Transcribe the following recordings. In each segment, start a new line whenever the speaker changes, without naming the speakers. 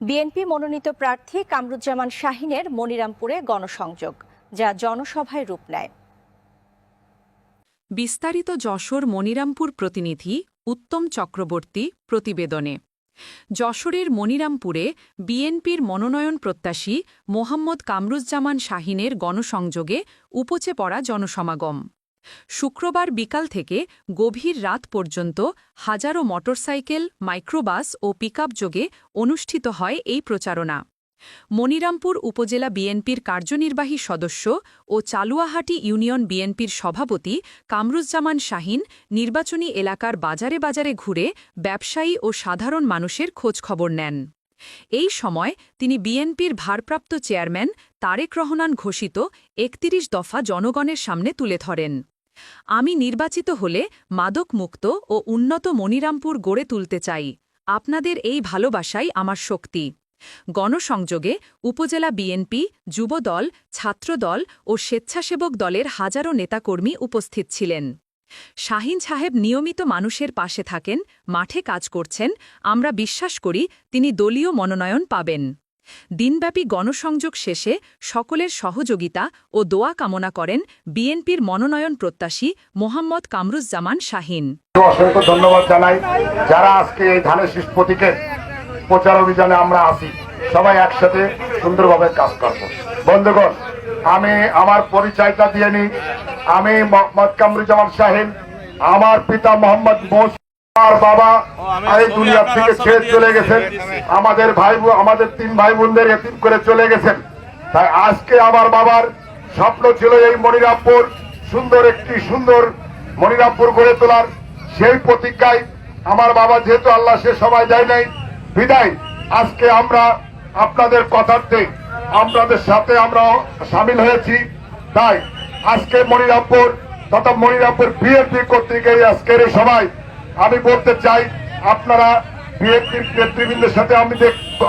BNP মনোনীত প্রার্থী কামরুজ্জামান শাহীনের মনিরামপুরে গণসংযোগ, যা জনসভায় রূপ নেয়।
বিস্তারিত যশোর মনিরামপুর প্রতিনিধি উত্তম চক্রবর্তী প্রতিবেদনে। যশোরের মনিরামপুরে বিএনপির মনোনয়ন প্রত্যাশী মোহাম্মদ কামরুজ্জামান শাহীনের গণসংযোগে উপচে পড়া জনসমাগম। শুক্রবার বিকাল থেকে গভীর রাত পর্যন্ত হাজারো মোটরসাইকেল, মাইক্রোবাস ও পিকআপ যোগে অনুষ্ঠিত হয় এই প্রচারণা। মনিরামপুর উপজেলা বিএনপির কার্যনির্বাহী সদস্য ও চালুয়াহাটি ইউনিয়ন বিএনপির সভাপতি কামরুজ্জামান শাহীন নির্বাচনী এলাকার বাজারে বাজারে ঘুরে ব্যবসায়ী ও সাধারণ মানুষের খোঁজখবর নেন। এই সময় তিনি বিএনপির ভারপ্রাপ্ত চেয়ারম্যান তারেক রহমান ঘোষিত ৩১ দফা জনগণের সামনে তুলে ধরেন। আমি নির্বাচিত হলে মাদকমুক্ত ও উন্নত মনিরামপুর গড়ে তুলতে চাই। আপনাদের এই ভালোবাসাই আমার শক্তি। গণসংযোগে উপজেলা বিএনপি, যুবদল, ছাত্রদল ও স্বেচ্ছাসেবক দলের হাজারো নেতাকর্মী উপস্থিত ছিলেন। শাহীন সাহেব নিয়মিত মানুষের পাশে থাকেন, মাঠে কাজ করছেন। আমরা বিশ্বাস করি তিনি দলীয় মনোনয়ন পাবেন। দিনব্যাপী গণসংযোগ শেষে সকলের সহযোগিতা ও দোয়া কামনা করেন বিএনপির মনোনয়ন প্রত্যাশী মোহাম্মদ কামরুজ্জামান শাহীন।
অসংখ্য ধন্যবাদ জানাই যারা আজকে এই ধানের শীষ প্রতীকের প্রচার অভিযানে আমরা আছি, সবাই একসাথে সুন্দরভাবে কাজ করব। বন্ধুগণ, আমি আমার পরিচয়টা দিয়ে নিই। আমি মোহাম্মদ কামরুজ্জামান শাহীন। আমার পিতা মোহাম্মদ মোস, আমার বাবা এই দুনিয়া থেকে ছেড়ে চলে গেছেন। আমাদের আমাদের 3 ভাই বোনদের এতিম করে চলে গেছেন। তাই আজকে আমার বাবার স্বপ্ন ছিল এই মনিরামপুর, একটি সুন্দর মনিরামপুর গড়ে তোলার। সেই প্রতিজ্ঞায় আমার বাবা, যেহেতু আল্লাহ সে সময় দেয় নাই বিদায়, আজকে আমরা আপনাদের কথার্থে আপনাদের সাথে আমরা সামিল হয়েছি। তাই আজকে মনিরামপুর তথা মনিরামপুর বিএনপি কর্তৃক এই আজকের এই সভায় আমি বলতে চাই, আপনারা বিএনপির নেতৃবৃন্দের সাথে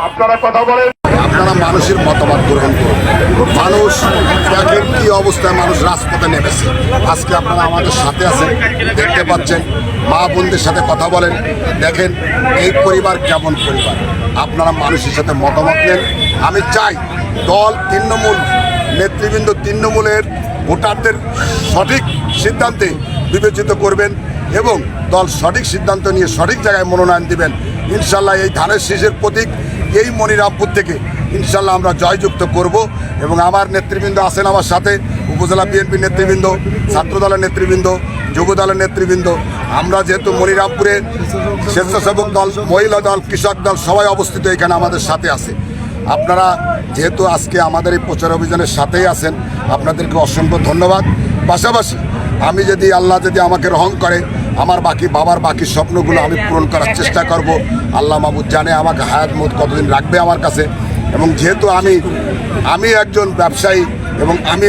আপনারা কথা বলেন।
আপনারা মানুষের মতামত গ্রহণ করুন। মানুষ দেখেন কি অবস্থায় মানুষ রাজপথে নেমেছে। আজকে আপনারা আমাদের সাথে আছেন, দেখতে পাচ্ছেন। মা বোনদের সাথে কথা বলেন, দেখেন এই পরিবার কেমন পরিবার। আপনারা মানুষের সাথে মতামত নেন। আমি চাই দল তৃণমূল নেতৃবৃন্দ তৃণমূলের ভোটারদের সঠিক সিদ্ধান্তে বিবেচিত করবেন এবং দল সঠিক সিদ্ধান্ত নিয়ে সঠিক জায়গায় মনোনয়ন দিবেন। ইনশাল্লাহ এই ধানের শীষের প্রতীক এই মনিরামপুর থেকে ইনশাল্লাহ আমরা জয়যুক্ত করব। এবং আমার নেতৃবৃন্দ আছেন আমার সাথে, উপজেলা বিএনপি নেতৃবৃন্দ, ছাত্রদলের নেতৃবৃন্দ, যুবদলের নেতৃবৃন্দ। আমরা যেহেতু মনিরামপুরে স্বেচ্ছাসেবক দল, মহিলা দল, কৃষক দল সবাই অবস্থিত এখানে আমাদের সাথে আছে। আপনারা যেহেতু আজকে আমাদের এই প্রচার অভিযানের সাথেই আছেন, আপনাদেরকে অসংখ্য ধন্যবাদ। পাশাপাশি আমি যদি আল্লাহ যদি আমাকে রহম করে, আমার বাবার বাকি স্বপ্নগুলো আমি পূরণ করার চেষ্টা করব। আল্লাহ মাহবুদ জানে আমাকে হায়াত মত কতদিন রাখবে আমার কাছে। এবং যেহেতু আমি একজন ব্যবসায়ী এবং আমি